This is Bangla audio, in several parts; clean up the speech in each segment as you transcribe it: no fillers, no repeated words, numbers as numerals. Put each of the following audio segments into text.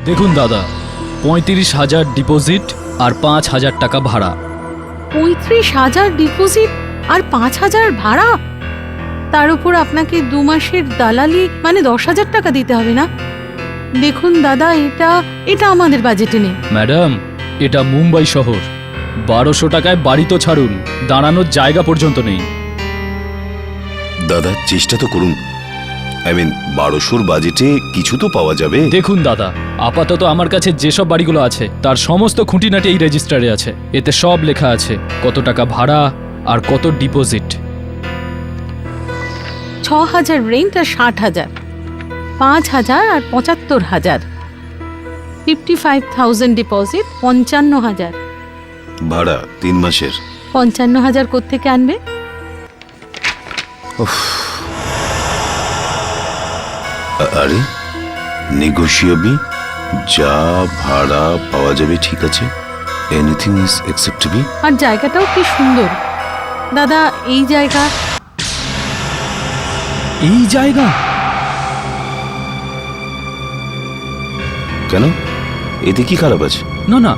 দেখুন দাদা, 35,000 ডিপোজিট আর 5,000 টাকা ভাড়া। 35,000 ডিপোজিট আর 5,000 ভাড়া, তার উপর আপনাকে 2 মাসের দালালি মানে 10,000 টাকা দিতে হবে না? দেখুন দাদা, এটা আমাদের বাজেটে নেই। ম্যাডাম, এটা মুম্বাই শহর, 1200 টাকায় বাড়ি তো ছাড়ুন, দাঁড়ানোর জায়গা পর্যন্ত নেই। দাদা চেষ্টা তো করুন, 1200 বাজেটে কিছু তো পাওয়া যাবে। দেখুন দাদা, আপাতত আমার কাছে যেসব বাড়িগুলো আছে তার সমস্ত খুঁটিনাটি এই রেজিস্টারে আছে। এতে সব লেখা আছে, কত টাকা ভাড়া আর কত ডিপোজিট। 6,000 রেন্ট আর 60,000, 5,000 আর 75,000, 55,000 ডিপোজিট, 55,000। ভাড়া 3 মাসের। 55,000 কোত্থেকে আনবে? আরে নেগোশিয়েবল, যা ভাড়া পাওয়া যাবে ঠিক আছে, এনিথিং ইজ অ্যাকসেপ্টেবল। আর জায়গাটাও কি সুন্দর দাদা, এই জায়গা। এই জায়গা? কেন, এতে কি খারাপ আছে? না না,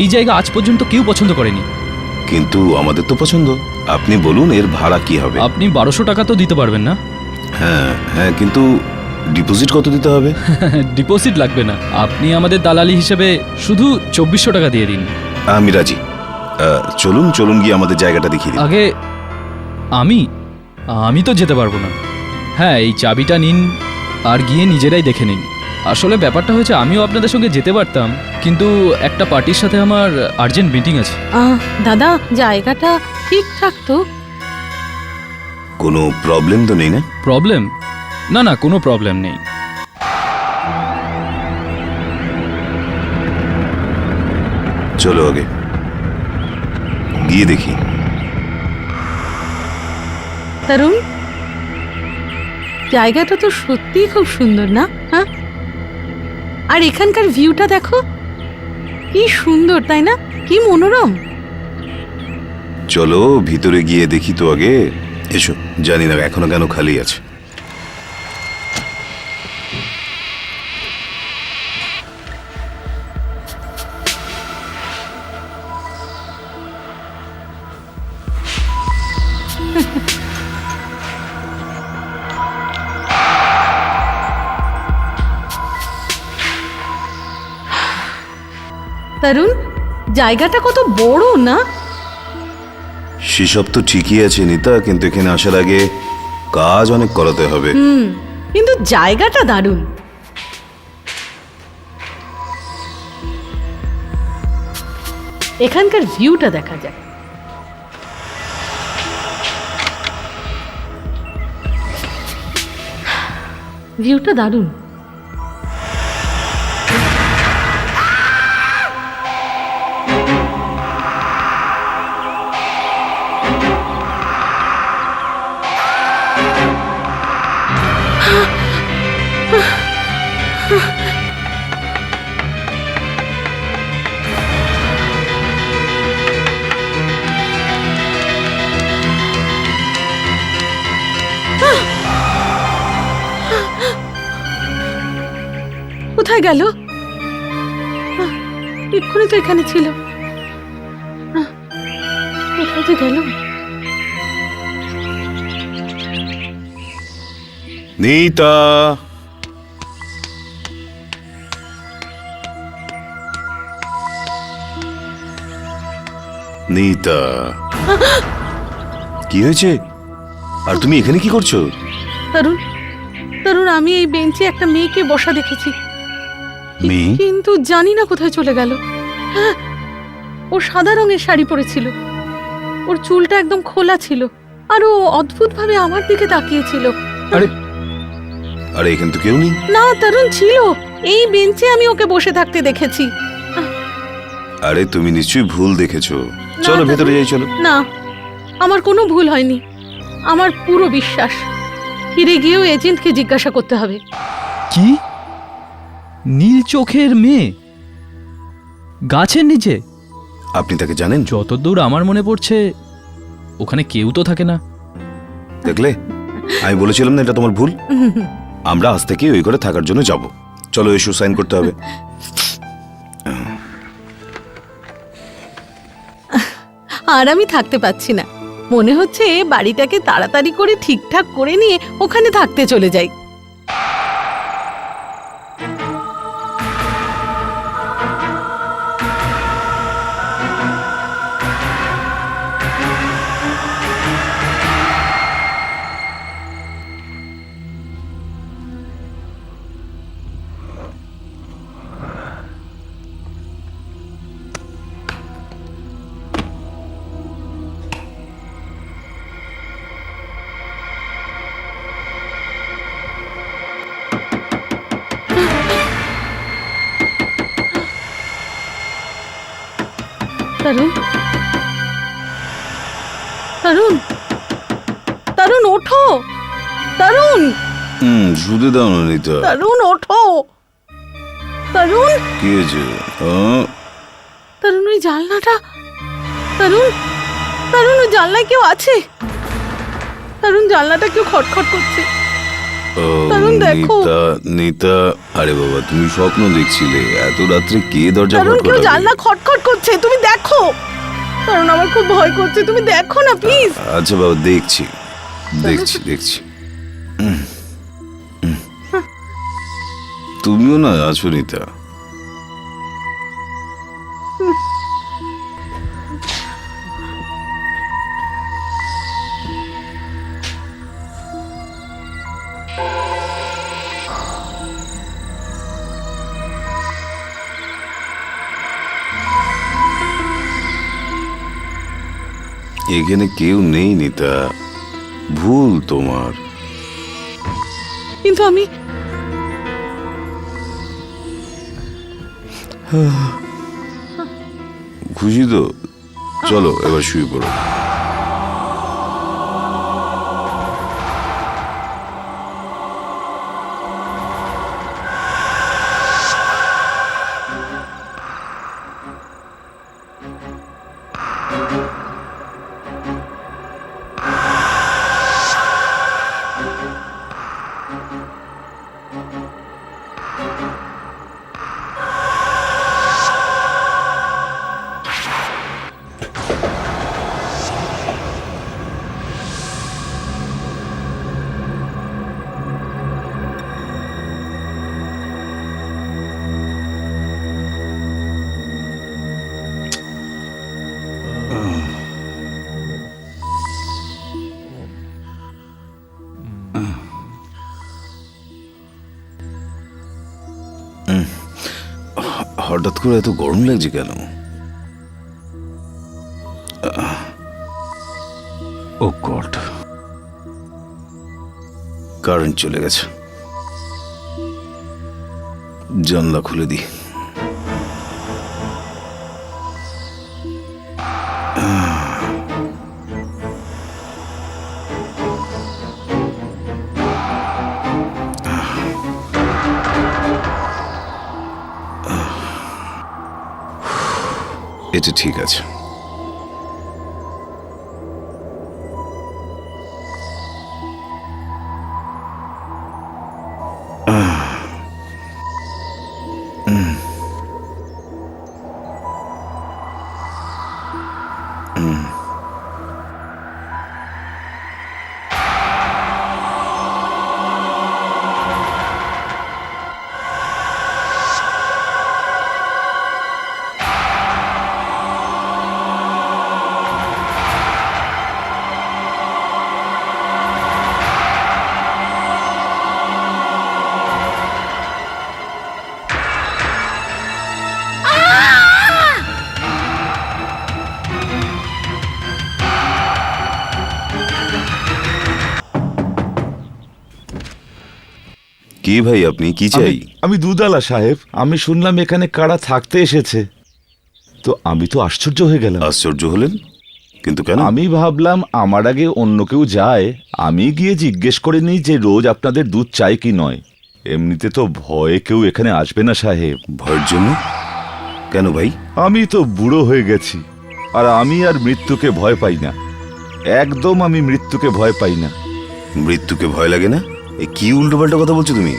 এই জায়গা আজ পর্যন্ত কেউ পছন্দ করেনি। কিন্তু আমাদের তো পছন্দ। আপনি বলুন এর ভাড়া কি হবে? আপনি 1200 টাকা তো দিতে পারবেন না? হ্যাঁ হ্যাঁ, কিন্তু ডিপোজিট কত দিতে হবে? ডিপোজিট লাগবে না, আপনি আমাদের দালালি হিসেবে শুধু 2400 টাকা দিয়ে দিন। আমি রাজি। চলুন চলুন গিয়ে আমাদের জায়গাটা দেখিয়ে দিন। আগে আমি তো যেতে পারবো না। হ্যাঁ, এই চাবিটা নিন আর গিয়ে নিজেরাই দেখে নিন। আসলে ব্যাপারটা হয়েছে, আমিও আপনাদের সঙ্গে যেতে পারতাম, কিন্তু একটা পার্টির সাথে আমার আর্জেন্ট মিটিং আছে। দাদা, জায়গাটা ঠিকঠাক তো? কোনো প্রবলেম তো নেই না? প্রবলেম? না না, কোনো প্রবলেম নেই। চলো আগে গিয়ে দেখি। তরুণ, জায়গাটা তো সত্যিই খুব সুন্দর না? হ্যাঁ, আর এখানকার ভিউটা দেখো, কি সুন্দর তাই না? কি মনোরম। চলো ভিতরে গিয়ে দেখি তো আগে। এসো, জানি না এখনো কেন খালি আছে। তরুণ, জায়গাটা কত বড় না? সেসব তো ঠিকই আছে নিতা, কিন্তু এখানে আসার আগে কাজ অনেক করাতে হবে। কিন্তু জায়গাটা দারুণ। এখানকার ভিউটা দেখা যায়। ভিউটা দারুণ। কোথায় গেল? এক্ষুনি তো এখানে ছিল। কোথায় যে গেল? নিতা, নিতা, কি হয়েছে? আর তুমি এখানে কি করছো? তরুণ, তরুণ, আমি এই বেঞ্চে একটা মেয়েকে বসা দেখেছি, মেয়ে? কিন্তু জানি না কোথায় চলে গেল। হ্যাঁ, ও সাদা রঙের শাড়ি পরেছিল, ওর চুলটা একদম খোলা ছিল, আর ও অদ্ভুতভাবে আমার দিকে তাকিয়েছিল। আরে আরে, এখানে তো কেউ নেই। না তরুণ, ছিল, এই বেঞ্চে আমি ওকে বসে থাকতে দেখেছি। আরে তুমি নিশ্চয়ই ভুল দেখেছো। চলো তরুণ, ভেতরে যাই, চলো। না, আমার কোনো ভুল হয়নি, আমার পুরো বিশ্বাস। ফিরে গিয়েও এজেন্টকে জিজ্ঞাসা করতে হবে। কি? নীল চোখের মেয়ে গাছের নিচে? আপনি তাকে জানেন? যতদূর আমার মনে পড়ছে ওখানে কেউ তো থাকে না। দেখলে, আমি বলেছিলাম না এটা তোমার ভুল। আমরা আজ থেকে ওই ঘরে থাকার জন্য যাব। চলো এসো, সাইন করতে হবে। আর আমি থাকতে পারছি না। মনে হচ্ছে বাড়িটাকে তাড়াতাড়ি করে ঠিকঠাক করে নিয়ে ওখানে থাকতে চলে যাই। তরুণ, তরুণ, তরুণ ওঠো। তরুণ, শুতে দাও না নিতা। তরুণ ওঠো। তরুণ, কি হয়েছে? তরুণ ওই জানলাটা, তরুণ, তরুণ ওই জানলায় কেউ আছে। তরুণ জানলাটা কেউ খটখট করছে। তরুণ, দেখো। নিতা, নিতা, আরে বাবা তুমি স্বপ্ন দেখছিলে? এত রাত্রে কে দরজা তরুণ কেউ খটখটাবে? জানলা খটখট করছে, তুমি দেখো। তরুণ আমার খুব ভয় করছে, তুমি দেখো না প্লিজ। আচ্ছা বাবা দেখছি দেখছি দেখছি। তুমিও না আছো নিতা? এখানে কেউ নেই নিতা, ভুল তোমার। কিন্তু আমি খুশি তো? চলো এবার শুয়ে পড়ো। হঠাৎ করে এত গরম লাগছে কেন? ও গড, কারেন্ট চলে গেছে। জানলা খুলে দি। এটা ঠিক আছে। কে ভাই আপনি? কি চাই? আমি দুধালা সাহেব। আমি শুনলাম এখানে কারা থাকতে এসেছে, তো আমি তো আশ্চর্য হয়ে গেলাম। আশ্চর্য হলেন? কিন্তু কেন? আমি ভাবলাম আমার আগে অন্য কেউ যায়, আমি গিয়ে জিজ্ঞেস করে নিই যে রোজ আপনাদের দুধ চাই কি নয়। এমনিতে তো ভয়ে কেউ এখানে আসবে না সাহেব। ভয়ের জন্য? কেন ভাই? আমি তো বুড়ো হয়ে গেছি, আর আমি আর মৃত্যুকে ভয় পাই না। একদম আমি মৃত্যুকে ভয় পাই না। মৃত্যুকে ভয় লাগে না? এ কি উল্টোপাল্টা কথা বলছো তুমি?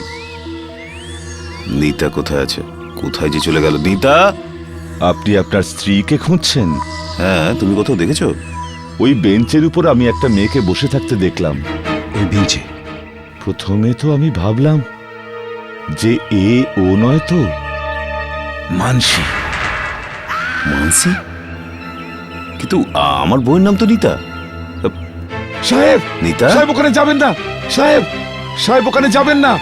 নিতা কোথায় আছে? কোথায় যে চলে গেল নিতা? আপনি আপনার স্ত্রীকে খুঁজছেন? হ্যাঁ, তুমি কোথাও দেখেছো? ওই বেঞ্চের উপর আমি একটা মেয়েকে বসে থাকতে দেখলাম। ওই বেঞ্চে? প্রথমে তো আমি ভাবলাম যে ও নয় তো, মানসী। মানসি? কিন্তু আমার বউয়ের নাম তো নিতা। সাহেব, নিতা? সাহেব ওখানে যাবেন না। সাহেব, সাহেব ওখানে যাবেন না।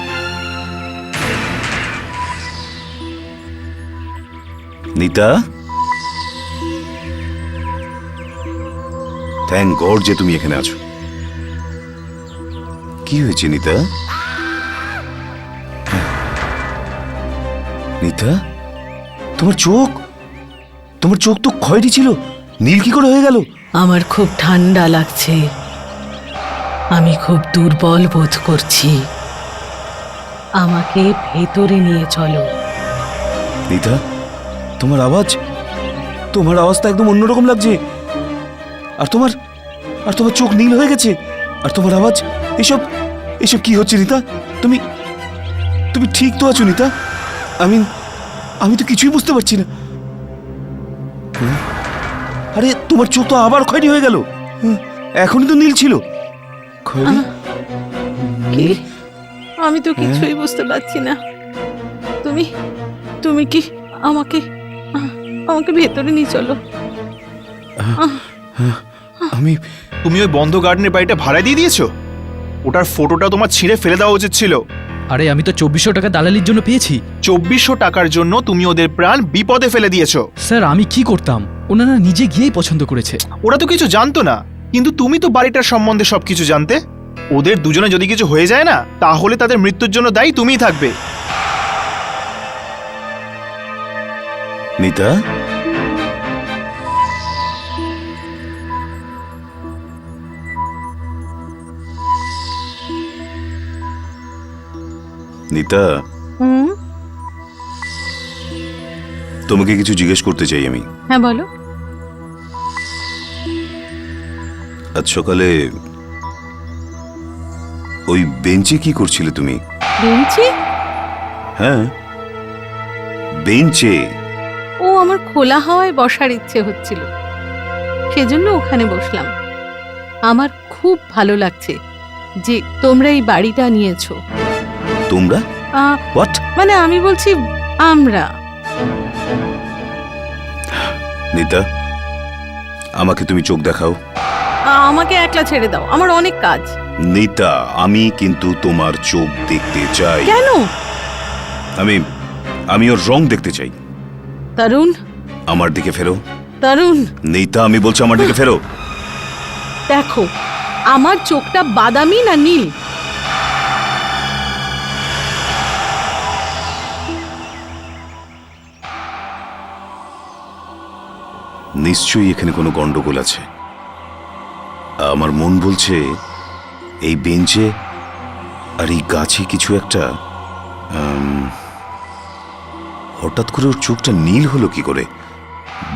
নিতা, থ্যাংক গড যে তুমি এখানে আছো। কি হয়েছে নিতা? নিতা, তোমার চোখ তো খয়েরি ছিল, নীল কি করে হয়ে গেল? আমার খুব ঠান্ডা লাগছে, আমি খুব দুর্বল বোধ করছি, আমাকে ভেতরে নিয়ে চলো। নিতা, তোমার আওয়াজ তো একদম অন্যরকম লাগছে। আর তোমার চোখ নীল হয়ে গেছে, আর তোমার আওয়াজ, এসব কি হচ্ছে নিতা? তুমি ঠিক তো আছো নিতা? আমি তো কিছুই বুঝতে পারছি না। আরে তোমার চোখ তো আবার খয়েরি হয়ে গেল, এখনই তো নীল ছিল। খয়েরি? কি? আমি তো কিছুই বুঝতে পারছি না। তুমি কি আমাকে ভেতরে নিয়ে চলো। তুমি ওই বন্ধ গার্ডেনের বাড়িটা ভাড়া দিয়ে দিয়েছো? ওটার ফটোটা তোমার ছিঁড়ে ফেলে দেওয়া উচিত ছিল। আরে আমি তো 2400 টাকা দালালির জন্য পেয়েছি। 2400 টাকার জন্য তুমি ওদের প্রাণ বিপদে ফেলে দিয়েছো। স্যার আমি কি করতাম, ওনারা নিজে গিয়েই পছন্দ করেছে। ওরা তো কিছু জানতো না, কিন্তু তুমি তো বাড়িটার সম্বন্ধে সবকিছু জানতে। ওদের দুজনে যদি কিছু হয়ে যায় না, তাহলে তাদের মৃত্যুর জন্য দায়ী তুমিই থাকবে। নিতা, নিতা, তোমাকে কিছু জিজ্ঞেস করতে চাই আমি। হ্যাঁ বলো। আজ সকালে ওই বেঞ্চে কি করছিলে তুমি? বেঞ্চে? হ্যাঁ, বেঞ্চে। ও আমার খোলা হাওয়ায় বসার ইচ্ছে হচ্ছিল, সেজন্য ওখানে বসলাম। আমার খুব ভালো লাগছে যে তোমরা এই বাড়িটা নিয়েছো। তোমরা? হোয়াট? মানে আমি বলছি আমরা। নিতা, আমাকে তুমি চোখ দেখাও। আমাকে একলা ছেড়ে দাও, আমার অনেক কাজ। নিতা, আমি কিন্তু তোমার চোখ দেখতে চাই। কেন? আমি ওর রং দেখতে চাই। তরুণ, আমার দিকে ফেরো। তরুণ, নিতা, আমি বলছি আমার দিকে ফেরো। দেখো আমার চোখটা বাদামি না নীল? নিশ্চয়ই এখানে কোনো গন্ডগোল আছে। আমার মন বলছে এই বেঞ্চে আর এই গাছে কিছু একটা। হঠাৎ করে ওর চোখটা নীল হলো কি করে?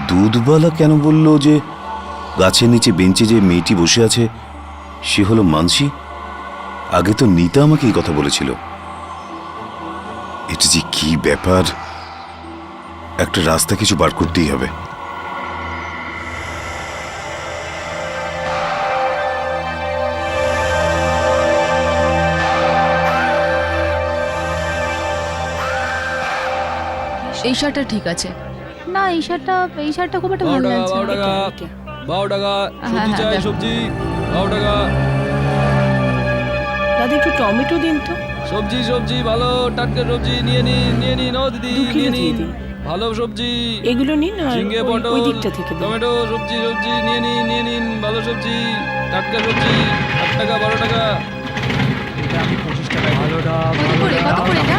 দুধবালা কেন বললো যে গাছের নিচে বেঞ্চে যে মেয়েটি বসে আছে সে হলো মানসী? আগে তো নিতা আমাকে এই কথা বলেছিল। এটা যে কি ব্যাপার, একটা রাস্তা কিছু বার করতেই হবে। এই শার্টটা ঠিক আছে না? এই শার্টটা খুব একটা ভালো লাগছে না। 12 টাকা সবজি চাই, দেখো। সবজি 12 টাকা। দাদা একটু টমেটো দিন তো। সবজি ভালো টাটকা সবজি নিয়ে নিন ও দিদি, 2 কিলো নিয়ে দিয়ে নিন দিন। ভালো সবজি। এগুলো নিন আর ঝিঙ্গে ওই পটল দিকটা থেকে দিন। টমেটো সবজি নিয়ে নিন ভালো সবজি টাটকা সবজি 8 টাকা 12 টাকা। কত করে এটা?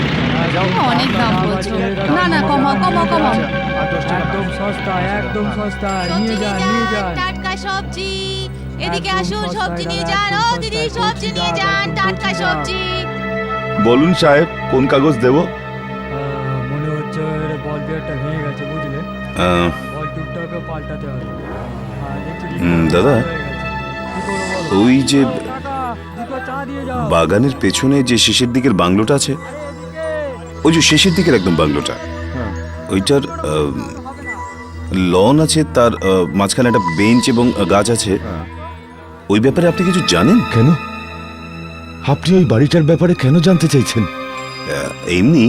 অনেক দাম বলছো। না কমাও। একদম সস্তা নিয়ে যান টাটকা সবজি, এদিকে আসুন, সবজি নিয়ে যান। ও দিদি, সবজি নিয়ে যান, টাটকা সবজি। বলুন সাহেব, কোন কাগজ দেব? মনে হচ্ছে বল বিয়ারটা ভেঙে গেছে, বুঝলে? বল টুকটাকে পাল্টাতে হবে। দাদা, ওই যে বাগানের পেছনে যে শেষের দিকের বাংলোটা আছে, ওই যে শেষের দিকের একদম বাংলোটা, ওইটার লন আছে, তার মাঝখানে একটা বেঞ্চ এবং গাছ আছে, ওই ব্যাপারে আপনি কিছু জানেন? কেন? আপনি ওই বাড়িটার ব্যাপারে কেন জানতে চাইছেন? এমনি।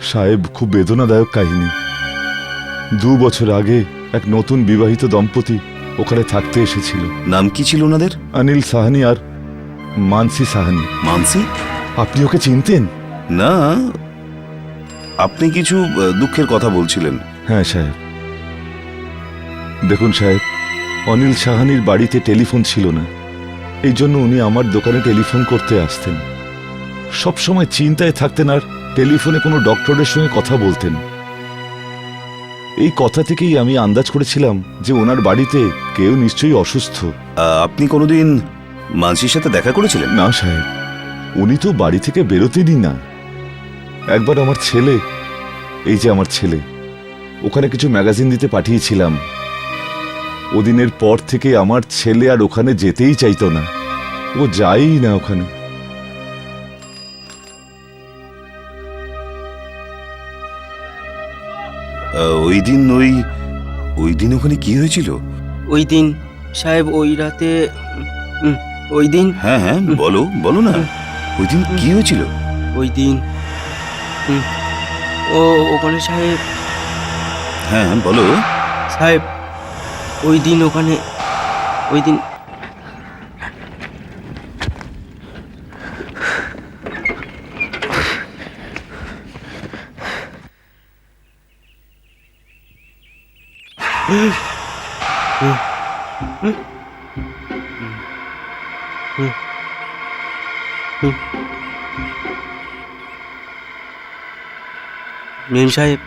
সাহেব, খুব বেদনাদায়ক কাহিনী। 2 বছর আগে এক নতুন বিবাহিত দম্পতি ওখানে থাকতে এসেছিল। নাম কি ছিল ওনাদের? অনিল সাহানি আর মানসি সাহানি। মানসি? আপনি ওকে চিনতেন? না, আপনি কিছু দুঃখের কথা বলছিলেন। হ্যাঁ সাহেব। দেখুন সাহেব, অনিল সাহানির বাড়িতে টেলিফোন ছিল না, এই জন্য উনি আমার দোকানে টেলিফোন করতে আসতেন। সব সময় চিন্তায় থাকতেন আর টেলিফোনে কোনো ডক্টরের সঙ্গে কথা বলতেন। এই কথা থেকেই আমি আন্দাজ করেছিলাম যে ওনার বাড়িতে কেউ নিশ্চয়ই অসুস্থ। আপনি কোনোদিন মানসির সাথে দেখা করেছিলেন? না সাহেব, উনি তো বাড়ি থেকে বেরোতেনই না। একবার আমার ছেলে, এই যে আমার ছেলে, ওখানে কিছু ম্যাগাজিন দিতে পাঠিয়েছিলাম। ওদিনের পর থেকে আমার ছেলে আর ওখানে যেতেই চাইতো না, ও যায়ই না ওখানে। ওই দিন ওখানে কি হয়েছিল? ওই দিন সাহেব, ওই রাতে ওই দিন। হ্যাঁ হ্যাঁ, বলো না, ওই দিন কি হয়েছিল? ওই দিন ও ওখানে সাহেব। হ্যাঁ বলো সাহেব, ওই দিন ওখানে, ওই দিন মেম সাহেব,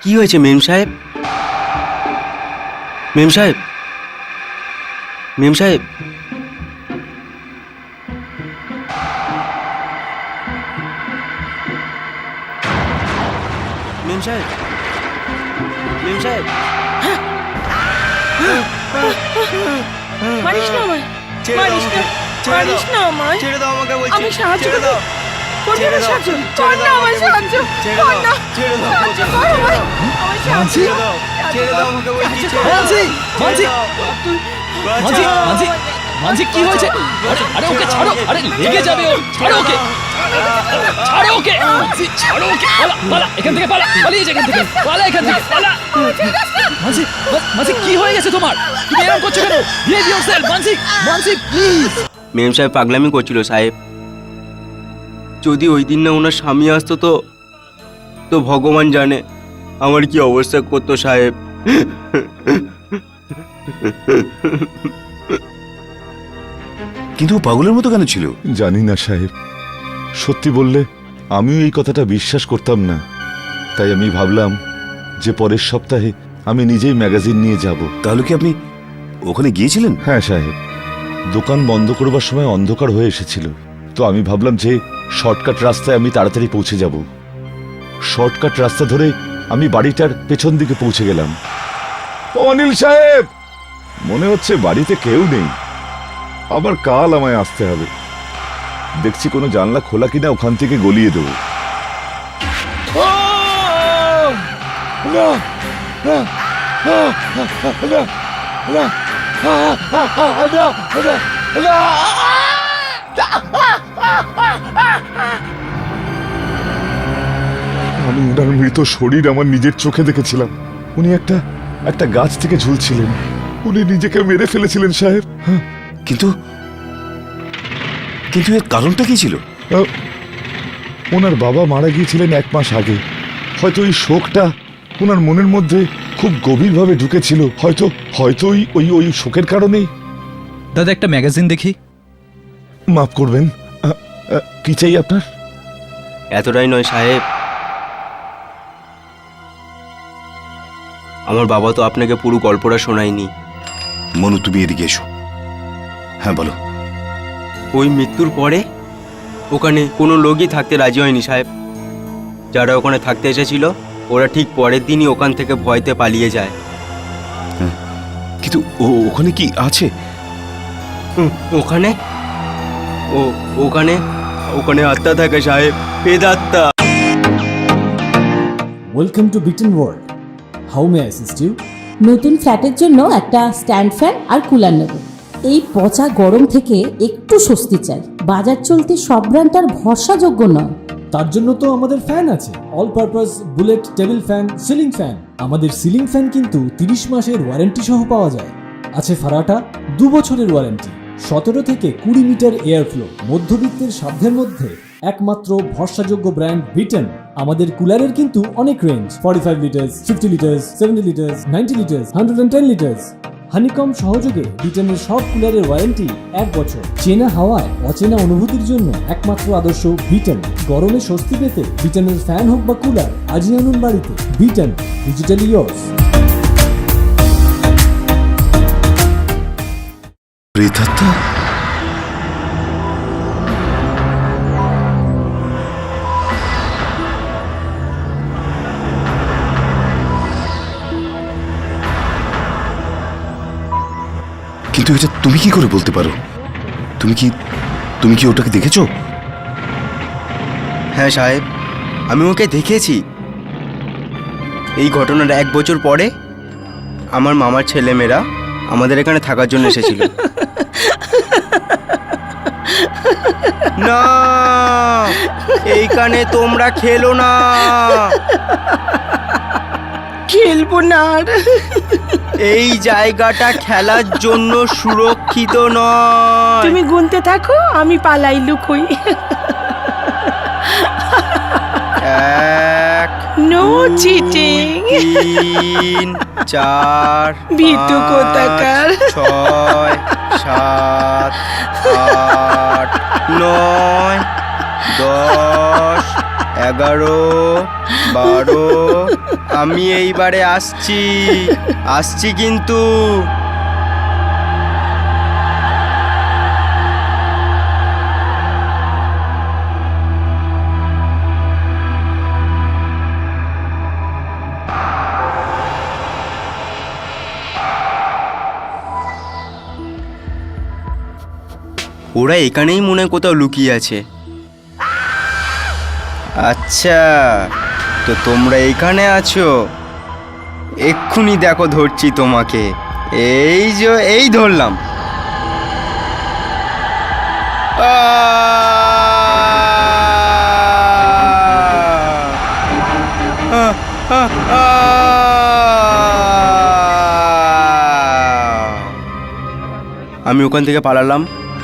কি হয়েছে মেম সাহেব? মেম সাহেব, মেম সাহেব, মেম সাহেব, মেম সাহেব। মারিস না আমায়, মারিস না, মারিস না আমায়। ছেড়ে দাও আমাকে, বলছি। আমি সাহায্য ছেড়ে দাও, করবো না, সাহায্য কর না, আমায় সাহায্য কর না, সাহায্য কর আমায়, আমায় সাহায্য ছেড়ে দাও, ছেড়ে দাও আমাকে, বলছি। মানসি, মানসি, মানসি, মানসি, মানসি, কি হয়েছে? আরে আরে ওকে ছাড়ো, আরে লেগে যাবে ও, ছাড়ো ওকে, ছাড়ো ওকে, মানসি, ছাড়ো ওকে, পালা, পালা এখান থেকে, পালা, পালিয়ে যা এখান থেকে, পালা এখান থেকে, পালা। মানসি, মানসি, কি হয়ে গেছে তোমার? তুমি এরকম করছো কেন? বিহেভ ইয়োরসেলফ, মানসি, মানসি, প্লিজ। মেম সাহেব পাগলামি করছিল সাহেব। যদি ওই দিন না ওনার স্বামী আসতো তো ভগবান জানে আমার কি অবস্থা করতো সাহেব। কিন্তু ও পাগলের মতো কেন ছিল? জানি না সাহেব, সত্যি বললে আমিও এই কথাটা বিশ্বাস করতাম না। তাই আমি ভাবলাম যে পরের সপ্তাহে আমি নিজেই ম্যাগাজিন নিয়ে যাব। তাহলে কি আপনি ওখানে গিয়েছিলেন? হ্যাঁ সাহেব, দোকান বন্ধ করবার সময় অন্ধকার হয়ে এসেছিল, তো আমি ভাবলাম যে শর্টকাট রাস্তায় আমি তাড়াতাড়ি পৌঁছে যাব। শর্টকাট রাস্তা ধরে আমি বাড়িটার পেছন দিকে পৌঁছে গেলাম। অনিল সাহেব, মনে হচ্ছে বাড়িতে কেউ নেই, আবার কাল আমায় আসতে হবে। দেখছি কোনো জানলা খোলা কিনা, ওখান থেকে গলিয়ে দেবো। আমি ওনার মৃত শরীর আমার নিজের চোখে দেখেছিলাম। উনি একটা গাছ থেকে ঝুলছিলেন, উনি নিজেকে মেরে ফেলেছিলেন সাহেব। কিন্তু কিন্তু এর কারণটা কি ছিল? ওনার বাবা মারা গিয়েছিলেন 1 মাস আগে। হয়তো এই শোকটা ওনার মনের মধ্যে খুব গভীরভাবে ঢুকেছিল, হয়তো হয়তো ওই শোকের কারণেই। দাদা, একটা ম্যাগাজিন দেখি। মাফ করবেন, কি চাই আপনার? এতটাই নয় সাহেব, আমার বাবা তো আপনাকে পুরো গল্পটা শোনায়নি। মনু, তুমি এদিকে এসো। হ্যাঁ বলো। ওই মৃত্যুর পরে ওখানে কোনো লোকই থাকতে রাজি হয়নি সাহেব। যারা ওখানে থাকতে এসেছিল ওরা ঠিক পরের দিনই ওখান থেকে ভয়তে পালিয়ে যায়। কিন্তু ওখানে কি আছে? ওখানে ওখানে ওখানে আত্মা থাকে সাহেব, প্রেতাত্মা। Welcome to Beaten world. How may assist you? নতুন ফ্ল্যাটের জন্য একটা স্ট্যান্ড ফ্যান আর কুলার নেব। এই পচা গরম থেকে একটু স্বস্তি চাই। বাজার চলতে সব ব্র্যান্ড আর ভরসাযোগ্য নয়। তার জন্য তো আমাদের ফ্যান আছে, all purpose bullet table fan, ceiling fan. আমাদের সিলিং ফ্যান কিন্তু 30 মাসের ওয়ারেন্টি সহ পাওয়া যায়। আছে ফারাটা 2 বছরের ওয়ারেন্টি, 17 থেকে 20 মিটার এয়ার ফ্লো। মধ্যবিত্তের সাধ্যের মধ্যে একমাত্র ভরসাযোগ্য ব্র্যান্ড বিটেন। আমাদের কুলারের কিন্তু অনেক range, 45 litres, 50 litres, 70 litres, 90 litres, 110 litres. Honeycomb সহযোগে বিটেনের সব কুলারের ওয়ারেন্টি 1 বছর। চেনা হাওয়ায় অচেনা অনুভূতির জন্য একমাত্র আদর্শ বিটেন। গরমে স্বস্তি পেতে বিটেনের ফ্যান হোক বা কুলার, আজই আনুন বাড়িতে। Beaten, digitally yours. প্রেতাত্মা? কিন্তু এটা তুমি কি করে বলতে পারো? তুমি কি ওটাকে দেখেছো? হ্যাঁ সাহেব, আমি ওকে দেখেছি। এই ঘটনার 1 বছর পরে আমার মামার ছেলেমেয়েরা আমাদের এখানে থাকার জন্য এসেছিল। না, এইখানে তোমরা খেলো না। খেলবো না আর। এই জায়গাটা খেলার জন্য সুরক্ষিত নয়। তুমি গুনতে থাকো, আমি পালাই, লুকোই। 1 নো চিটিং। 3 4 ভীতু কোথাকার। 6 7 8 9 10 11 12। আমি এইবারে আসছি কিন্তু। ওরা এখানেই মনে হয় কোথাও লুকিয়ে আছে। আচ্ছা, তো তোমরা এখানে আছো? এক্ষুনি দেখো, ধরছি তোমাকে। এই ধরলাম। আমি ওখান থেকে পালালাম।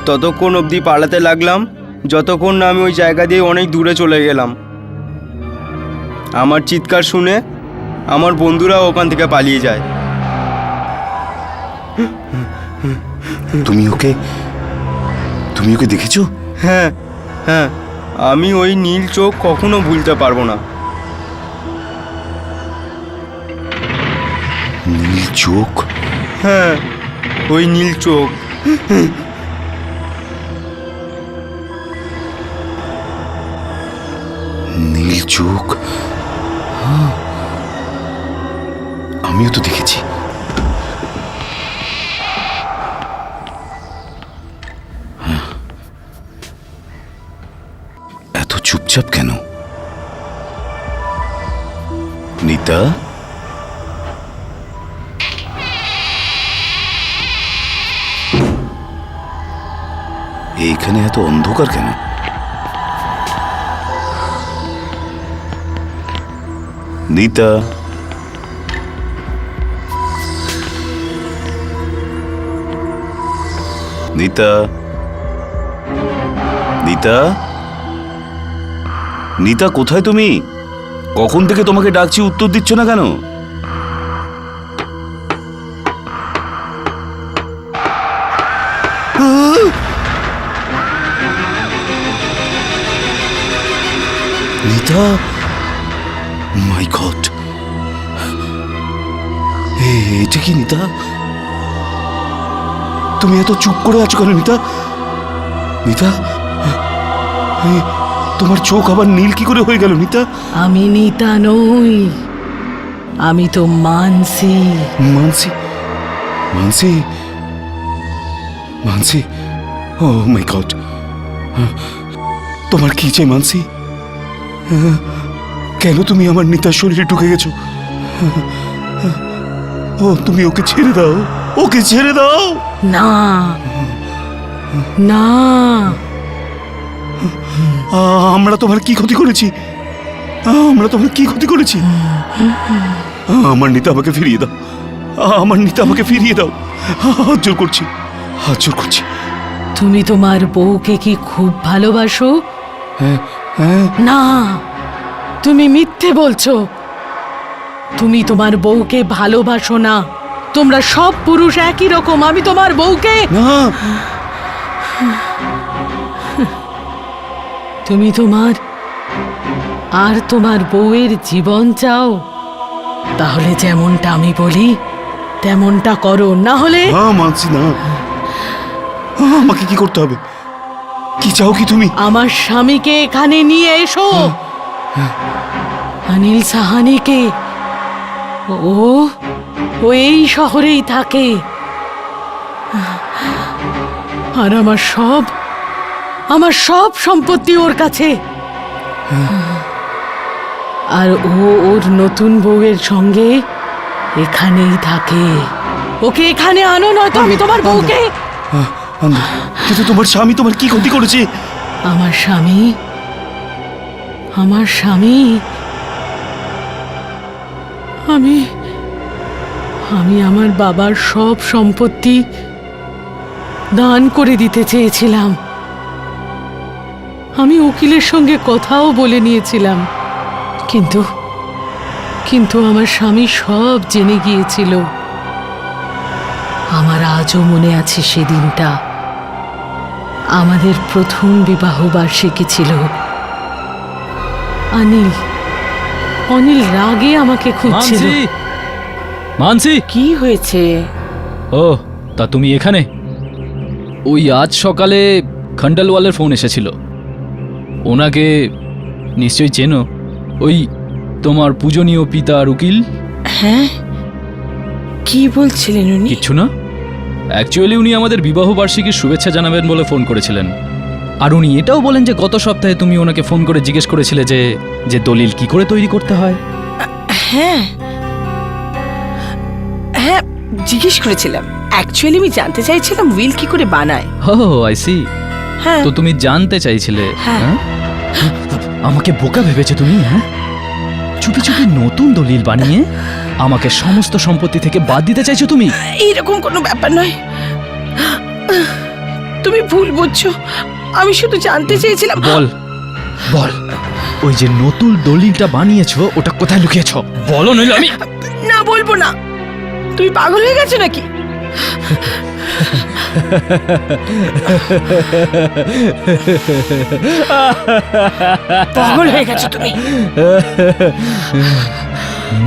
ততক্ষণ অবধি পালাতে লাগলাম যতক্ষণ না আমি ওই জায়গা দিয়ে অনেক দূরে চলে গেলাম। আমার চিৎকার শুনে আমার বন্ধুরা ওখান থেকে পালিয়ে যায়। তুমি ওকে দেখেছো? হ্যাঁ, আমি ওই নীল চোখ কখনো ভুলতে পারবো না। নীল চোখ? হ্যাঁ, ওই নীল চোখ। নীল চোখ? আমিও তো দেখেছি। এত চুপচাপ কেন? নিতা, এইখানে এত অন্ধকার কেন? নিতা, নিতা, নিতা, নিতা, কোথায় তুমি? কখন থেকে তোমাকে ডাকছি, উত্তর দিচ্ছ না কেন? নিতা, মাই গড, এটা কি নিতা? তুমি এত চুপ করে আছো কেন নিতা? নিতা, তোমার চোখ আবার নীল কি করে হয়ে গেল নিতা? আমি নিতা নই, আমি তো মানসি। মানসি? মানসি? মানসি? ও মাই গড, তোমার কি চাই মানসি? কেন তুমি আমার নিতার শরীরে ঢুকে গেছো? ও তুমি ওকে ছেড়ে দাও, ওকে ছেড়ে দাও। না না, আমরা তোমার কি ক্ষতি করেছি? আমরা তোমার কি ক্ষতি করেছি? আমার নিতা আমাকে ফিরিয়ে দাও, আমার নিতা আমাকে ফিরিয়ে দাও, হাত জোর করছি, হাত জোর করছি। তুমি তোমার বউকে কি খুব ভালোবাসো? হ্যাঁ হ্যাঁ। না, তুমি মিথ্যে বলছো। তুমি তোমার বউকে ভালোবাসো না। তোমরা সব পুরুষ একই রকম। আমি তোমার বউকে না, তুমি তোমার আর তোমার বউয়ের জীবন চাও, তাহলে যেমনটা আমি বলি তেমনটা করো, না হলে মানছি না। আমাকে কি করতে হবে? কি চাও কি তুমি? আমার স্বামীকে এখানে নিয়ে এসো, অনিল সাহানিকে। ও এই শহরেই থাকে, আর আমার সব সম্পত্তি ওর কাছে। আর ওর নতুন বউয়ের সঙ্গে এখানেই থাকে। ওকে এখানে আনো, নয়তো আমি তোমার বউকে। কিন্তু তোমার স্বামী তোমার কি ক্ষতি করেছে? আমার স্বামী আমি আমার বাবার সব সম্পত্তি দান করে দিতে চেয়েছিলাম। আমি উকিলের সঙ্গে কথাও বলে নিয়েছিলাম, কিন্তু আমার স্বামী সব জেনে গিয়েছিল। আমার আজও মনে আছে সেদিনটা। আমাদের প্রথম বিবাহ বার্ষিকী ছিল। অনিল রাগে আমাকে খুঁজছিল। মানসি, কি হয়েছে? ও তা তুমি এখানে? ওই আজ সকালে খন্ডলওয়ালের ফোন এসেছিল। ওনাকে নিশ্চয়ই চেনো, ওই তোমার পূজনীয় পিতা আর উকিল। হ্যাঁ, কি বলছিলেন উনি? কিচ্ছু না, অ্যাকচুয়ালি উনি আমাদের বিবাহ বার্ষিকীর শুভেচ্ছা জানাবেন বলে ফোন করেছিলেন। আর উনি এটাও বলেন যে গত সপ্তাহে তুমি ওনাকে ফোন করে জিজ্ঞেস করেছিলে যে দলিল কি করে তৈরি করতে হয়। হ্যাঁ হ্যাঁ, জিজ্ঞেস করেছিলাম। অ্যাকচুয়ালি আমি জানতে চাইছিলাম উইল কি করে বানায়। ও আই সি। হ্যাঁ, তো তুমি জানতে চাইছিলে? হ্যাঁ। হ্যাঁ? আমাকে বোকা ভেবেছে তুমি? হ্যাঁ, চুপি চুপি নতুন দলিল বানিয়ে আমাকে সমস্ত সম্পত্তি থেকে বাদ দিতে চাইছো তুমি? এইরকম কোনো ব্যাপার নয়, তুমি ভুল বুঝছো। আমি শুধু জানতে চেয়েছিলাম। বল, ওই যে নতুন দলিলটা বানিয়েছো ওটা কোথায় লুকিয়েছো? বলো, নইলে আমি। না, বলবো না। তুমি পাগল হয়ে গেছো নাকি? পাগল হয়ে গেছো তুমি?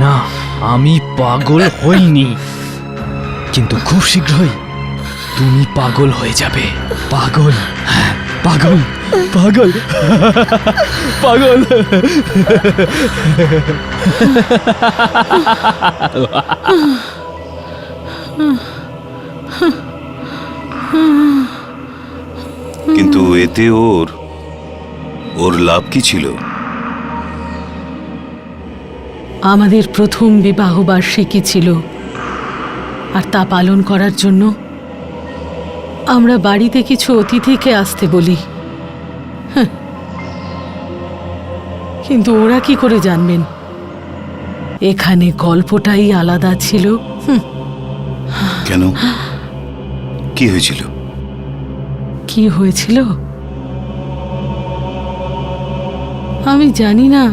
না, আমি পাগল হইনি, কিন্তু খুব শীঘ্রই তুমি পাগল হয়ে যাবে। পাগল, হ্যাঁ, পাগল পাগল পাগল। কিন্তু এতে ওর লাভ কি ছিল? আমাদের প্রথম বিবাহ বার্ষিকী ছিল, আর তা পালন করার জন্য আমরা বাড়িতে কিছু অতিথিকে আসতে বলি। কিন্তু ওরা কি করে জানবেন? এখানে গল্পটাই আলাদা ছিল। কেন? কি হয়েছিল? কি হয়েছিল আমি জানি না।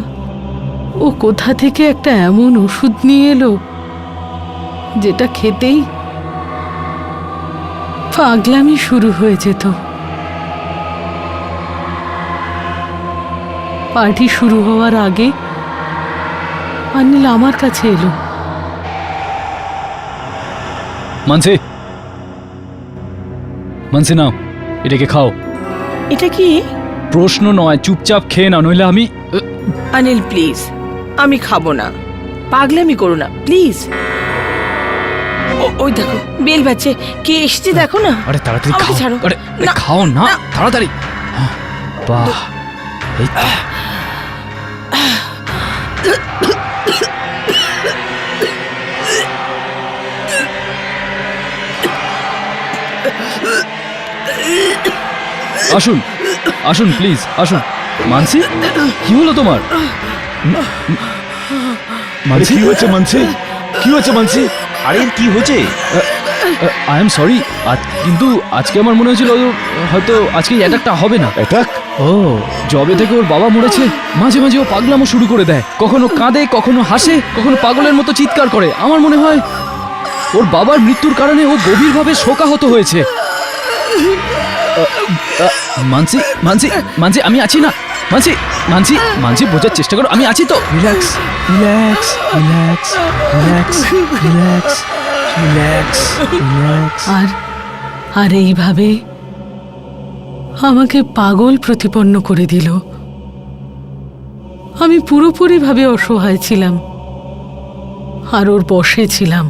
ও কোথা থেকে একটা এমন ওষুধ নিয়ে এলো যেটা খেতেই পাগলামি শুরু হয়ে যেত। পার্টি শুরু হওয়ার আগে অনিল আমার কাছে এলো। মানসি নাও, এটাকে খাও। এটা কি? প্রশ্ন নয়, চুপচাপ খেয়ে নাও, নইলে আমি। অনিল প্লিজ, আমি খাবো না। পাগলামি করো না প্লিজ। ওই দেখো বেল বাজছে, কে এসেছে দেখো না। আরে তাড়াতাড়ি আমাকে খাও। ছাড়ো। আরে না, খাও না, তাড়াতাড়ি। বাহ, এই তো। আসুন আসুন প্লিজ আসুন। মানসি, কি হলো তোমার? মানসি, কি হয়েছে মানসি? কি হয়েছে মানসি? আরে কি হয়েছে? আই এম সরি, কিন্তু আজকে আমার মনে হয়েছিল হয়তো আজকে অ্যাটাকটা হবে না। অ্যাটাক? ও, জবে থেকে ওর বাবা মরেছে মাঝে মাঝে ও পাগলামো শুরু করে দেয়। কখনো কাঁদে, কখনো হাসে, কখনো পাগলের মতো চিৎকার করে। আমার মনে হয় ওর বাবার মৃত্যুর কারণে ও গভীরভাবে শোকাহত হয়েছে। মানসি মানসি মানসি, আমি আছি না? মানসি মানসি মানসি, বোঝার চেষ্টা করো, আমি আছি তো। Relax relax relax relax relax relax relax. আর এইভাবে আমাকে পাগল প্রতিপন্ন করে দিল। আমি পুরোপুরিভাবে অসহায় ছিলাম আর ওর বশে ছিলাম।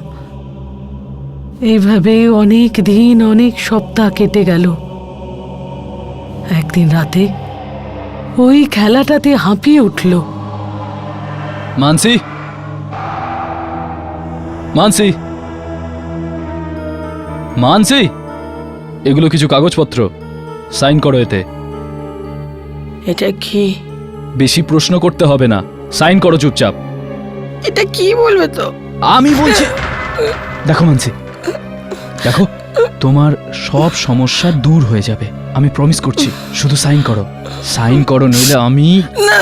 এইভাবে অনেক দিন, অনেক সপ্তাহ কেটে গেল। একদিন রাতে ওই খেলাটাতে হাঁপিয়ে উঠল। মানসি মানসি মানসি, এগুলো কিছু কাগজপত্র, সাইন করো এতে। এটা কি? বেশি প্রশ্ন করতে হবে না, সাইন করো চুপচাপ। এটা কি বলবে তো? আমি বলছি, দেখো মানসি, দেখো তোমার সব সমস্যা দূর হয়ে যাবে, আমি প্রমিস করছি। শুধু সাইন করো, সাইন করো, নইলে আমি না,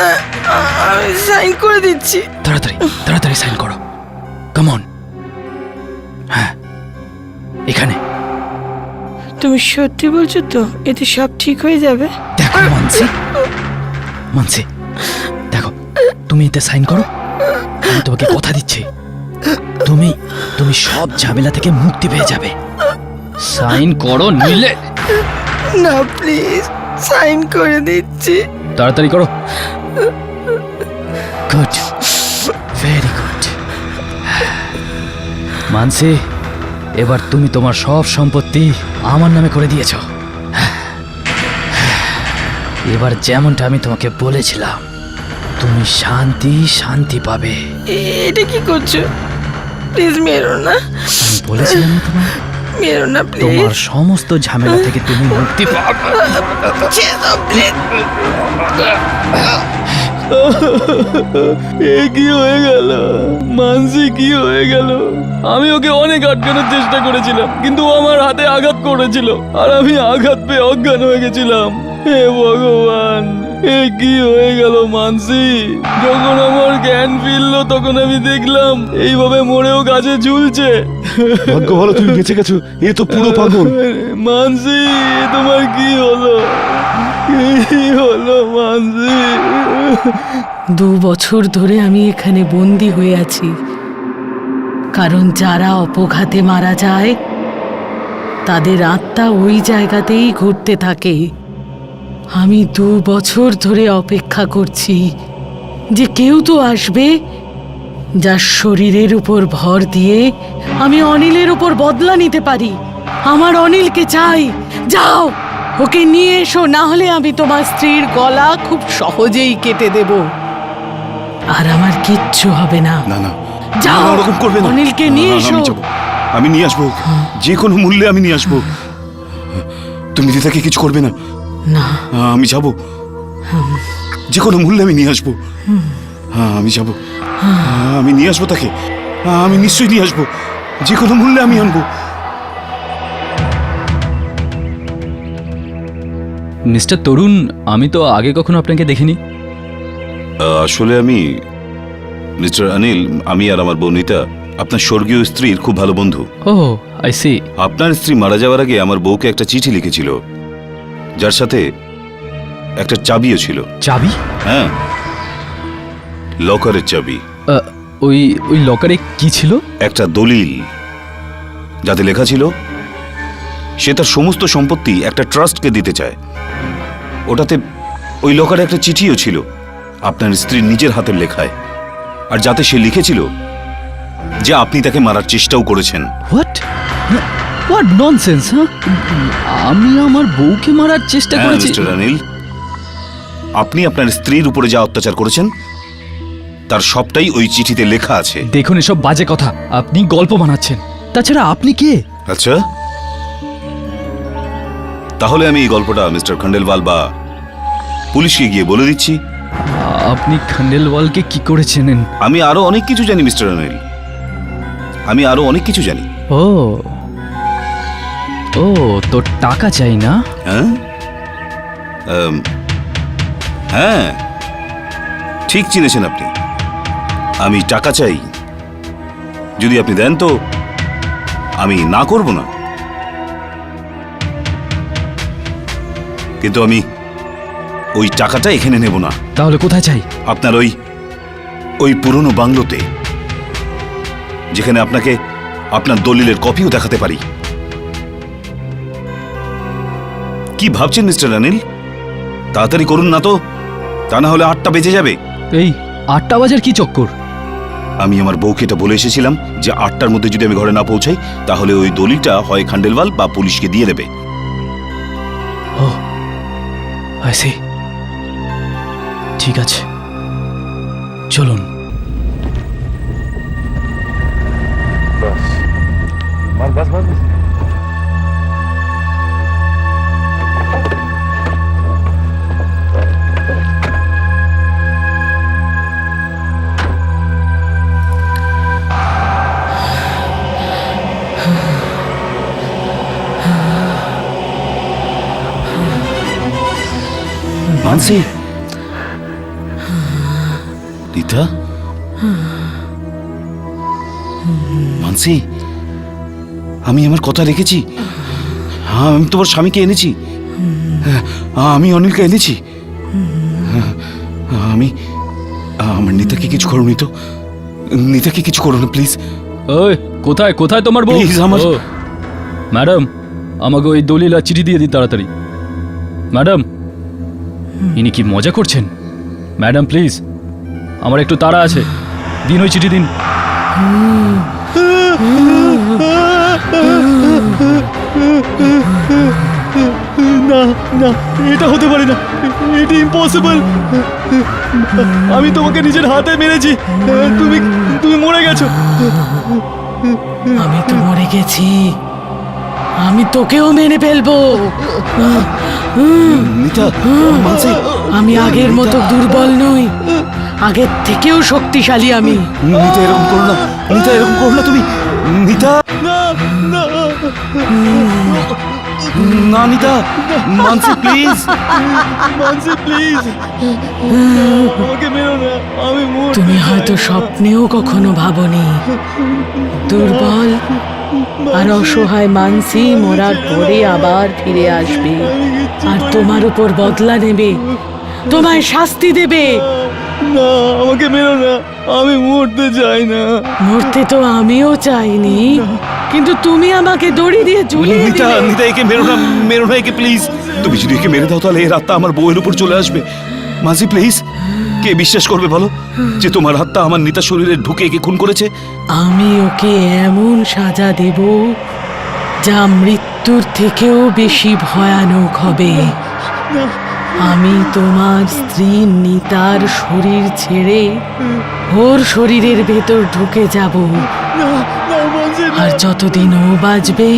আমি সাইন করে দিচ্ছি। তাড়াতাড়ি তাড়াতাড়ি সাইন করো, কাম অন। হ্যাঁ, এখানে। তুমি সত্যি বলছো তো? এতে সব ঠিক হয়ে যাবে? দেখো মানসি, মানসি দেখো, তুমি এতে সাইন করো, আমি তোমাকে কথা দিচ্ছি, তুমি তুমি সব ঝামেলা থেকে মুক্তি পেয়ে যাবে। সাইন করো, নিলে না প্লিজ, সাইন করে দিচ্ছি। তাড়াতাড়ি করো। Good, very good. মানসি, এবার তুমি তোমার সব সম্পত্তি আমার নামে করে দিয়েছো। এবার যেমনটা আমি তোমাকে বলেছিলাম, তুমি শান্তি শান্তি পাবে। এটা কি করছো? প্লিজ মেরো না। আমি বলেছিলাম না তোমায়, মেরো না প্লিজ। তোমার সমস্ত ঝামেলা থেকে তুমি মুক্তি পাবে। কি হয়ে গেল মানসি, কি হয়ে গেল? আমি ওকে অনেক আটকানোর চেষ্টা করেছিলাম, কিন্তু ও আমার হাতে আঘাত করেছিল আর আমি আঘাত পেয়ে অজ্ঞান হয়ে গেছিলাম। হে ভগবান, এ কি হয়ে গেল মানসি? যখন আমার জ্ঞান ফিরলো তখন আমি দেখলাম এইভাবে মরেও গাছে ঝুলছে। ভাগ্য ভালো তুমি বেঁচে গেছো, এ তো পুরো পাগল। মানসি, তোমার কি হলো? কি হলো মানসি? 2 বছর ধরে আমি এখানে বন্দি হয়ে আছি, কারণ যারা অপঘাতে মারা যায় তাদের আত্মা ওই জায়গাতেই ঘুরতে থাকে। আমি 2 বছর ধরে অপেক্ষা করছি যে কেউ তো আসবে যার শরীরের উপর ভর দিয়ে আমি অনিলের উপর বদলা নিতে পারি। আমার অনিলকে চাই। যাও, ওকে নিয়ে এসো, না হলে আমি তোমার স্ত্রীর গলা খুব সহজেই কেটে দেব, আর আমার কিচ্ছু হবে না। না না, যাও, ওরকম করবে না। অনিলকে নিয়ে এসো। আমি নিয়ে আসবো, যে কোনো মূল্যে আমি নিয়ে আসবো। তুমি দিদাকে কিছু করবে না। না, আমি যাব, যে কোনো মূল্যে আমি নিয়ে আসবো। আমি যাব, আমি নিয়ে আসবো তাকে। আমি নিশ্চয়ই নিয়ে আসবো, যে কোনো মূল্যে আমি আনবো। মিস্টার তরুণ, আমি তো আগে কখনো আপনাকে দেখিনি। আসলে আমি মিস্টার অনিল, আমি আর আমার বোনিতা আপনার স্বর্গীয় স্ত্রীর খুব ভালো বন্ধু। ও, আই সি। আপনার স্ত্রী মারা যাওয়ার আগে আমার বউকে একটা চিঠি লিখেছিল, যার সাথে একটা চাবিও ছিল। চাবি? হ্যাঁ, লকারের চাবি। ওই ওই লকারে কি ছিল? একটা দলিল, যাতে লেখা ছিল সে তার সমস্ত সম্পত্তি একটা ট্রাস্টকে দিতে চায়। ওটাতে ওই লকারে একটা চিঠিও ছিল আপনার স্ত্রীর নিজের হাতের লেখায়, আর যাতে সে লিখেছিল যে আপনি তাকে মারার চেষ্টাও করেছেন। What nonsense! আমি আমার বউকে মারার চেষ্টা করেছি? মিস্টার অনিল, আপনি আপনার স্ত্রীর উপরে যা অত্যাচার করেছেন তার সবটাই ওই চিঠিতে লেখা আছে। দেখুন এসব বাজে কথা, আপনি গল্প বানাচ্ছেন। তাছাড়া আপনি কে? আচ্ছা, তাহলে আমি এই গল্পটা মিস্টার খন্ডেলওয়াল বা পুলিশকে গিয়ে বলে দিচ্ছি। আপনি খন্ডেলওয়ালকে কি করে চেনেন? আমি আরো অনেক কিছু জানি মিস্টার অনিল, আমি আরো অনেক কিছু জানি। ও ও, তো টাকা চাই না? হ্যাঁ হ্যাঁ, ঠিক চিনেছেন আপনি। আমি টাকা চাই, যদি আপনি দেন তো আমি না করব না, কিন্তু আমি ওই টাকাটা এখানে নেব না। তাহলে কোথায় চাই? আপনার ওই পুরনো বাংলোতে, যেখানে আপনাকে আপনার দলিলের কপিও দেখাতে পারি। কি ভাবছেন মিস্টার অনিল? তাড়াতাড়ি করুন না তো, তা না হলে 8টা বেজে যাবে। এই 8টা বাজার কি চক্কর? আমি আমার বউকে এটা বলে এসেছিলাম যে 8টার মধ্যে যদি আমি ঘরে না পৌঁছাই তাহলে ওই দলিলটা হয় খান্ডেলওয়াল বা পুলিশকে দিয়ে দেবে। ও আই সি, ঠিক আছে, চলুন। মানসি, রীতা, মানসি, আমি আমার কথা রেখেছি। হ্যাঁ, আমি তোমার স্বামীকে এনেছি, আমি অনিলকে এনেছি। আমি আমার নিতাকে কিছু করো নি তো, নিতাকে কিছু করো না প্লিজ। ওই কোথায় কোথায় তোমার বউ? Please, আমার- ও, ম্যাডাম আমাকে ওই দলিল আর চিঠি দিয়ে দিন তাড়াতাড়ি। ম্যাডাম, ইনি কি মজা করছেন? ম্যাডাম প্লিজ, আমার একটু তাড়া আছে, দিন ওই চিঠি দিন। না না, এটা হতে পারে না, এটা ইম্পসিবল। আমি তোমাকে নিজের হাতে মেরেছি, তুমি তুমি মরে গেছো। আমি তো মরে গেছি, আমি তোকেও মেরে ফেলবো। নিতা, মানসি, আমি আগের মতো দুর্বল নই, আগের থেকেও শক্তিশালী আমি। নিতা এরকম করো না, নিতা এরকম করো না তুমি। নিতা, না না, না নিতা, মানসি প্লিজ, মানসি প্লিজ, আমাকে মেরো না, আমি মরতে তুমি চাই। হয়তো স্বপ্নেও কখনো ভাবনি দুর্বল আর অসহায় মানসি মরার পরে আবার ফিরে আসবে আর তোমার উপর বদলা নেবে, তোমায় শাস্তি দেবে। না, আমাকে মেরো না, আমি মরতে চাই না। মরতে তো আমিও চাইনি, কিন্তু তুমি আমাকে দড়ি দিয়ে ঝুলিয়ে নিতা, দিলে। নিতা একে মেরো না, মেরো না একে প্লিজ। তুমি যদি একে মেরে দাও তাহলে এর আত্মা আমার বউয়ের উপর চলে আসবে। মাঝি প্লিজ, কে বিশ্বাস করবে বলো যে তোমার আত্মা আমার নিতা শরীরে ঢুকে একে খুন করেছে? আমি ওকে এমন সাজা দেব যা মৃত্যুর থেকেও বেশি ভয়ানক হবে। আমি তোমার স্ত্রী নিতার শরীর ছেড়ে ওর শরীরের ভেতর ঢুকে যাব, আর যতদিন ও বাঁচবে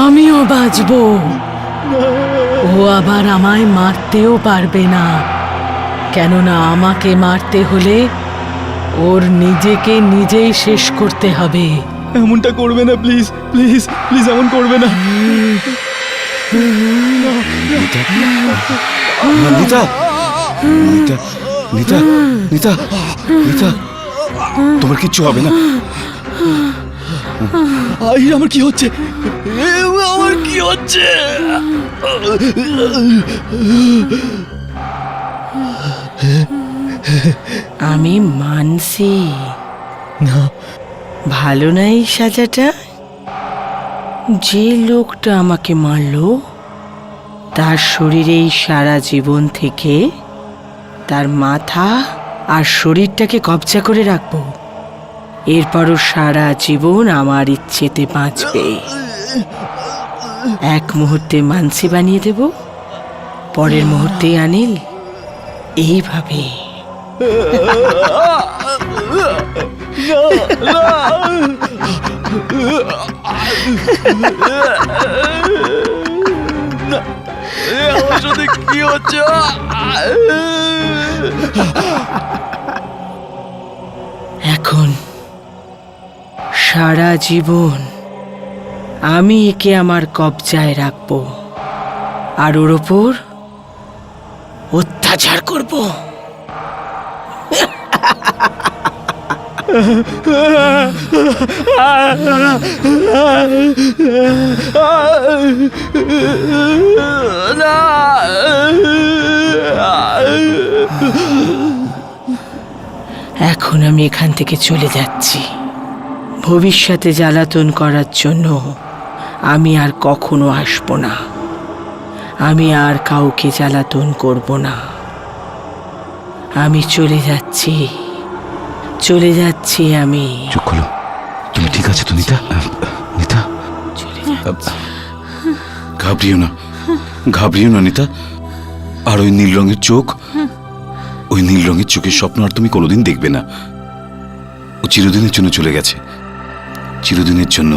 আমিও বাঁচব। ও আবার আমায় মারতেও পারবে না, কেননা আমাকে মারতে হলে ওর নিজেকে নিজেই শেষ করতে হবে। এমনটা করবে না প্লিজ, প্লিজ প্লিজ, এমন করবে না। নিতা, নিতা, নিতা, নিতা, নিতা, তোমার কিচ্ছু হবে না। আমার কি হচ্ছে? আমার কি হচ্ছে? আমি মানসি। না, ভালো না এই সাজাটা? যে লোকটা আমাকে মারলো তার শরীরে এই সারা জীবন থেকে তার মাথা আর শরীরটাকে কবজা করে রাখবো। এরপরও সারা জীবন আমার ইচ্ছেতে বাঁচবে। এক মুহূর্তে মানসি বানিয়ে দেব, পরের মুহূর্তে অনিল। এইভাবে আমার সাথে কি হচ্ছে? এখন সারা জীবন আমি একে আমার কবজায় রাখবো আর ওর ওপর অত্যাচার করব। এখন আমি এখান থেকে চলে যাচ্ছি। ভবিষ্যতে জ্বালাতন করার জন্য আমি আর কখনো আসবো না। আমি আর কাউকে জ্বালাতন করব না। আমি চলে যাচ্ছি, চলে যাচ্ছি আমি। চোখ খোলো, তুমি ঠিক আছে তো নিতা? নিতা, চলে যাচ্ছি। ঘাবড়িও না, ঘাবড়িও না নিতা। আর ওই নীল রঙের চোখ, ওই নীল রঙের চোখের স্বপ্ন আর তুমি কোনোদিন দেখবে না। ও চিরদিনের জন্য চলে গেছে, চিরদিনের জন্য।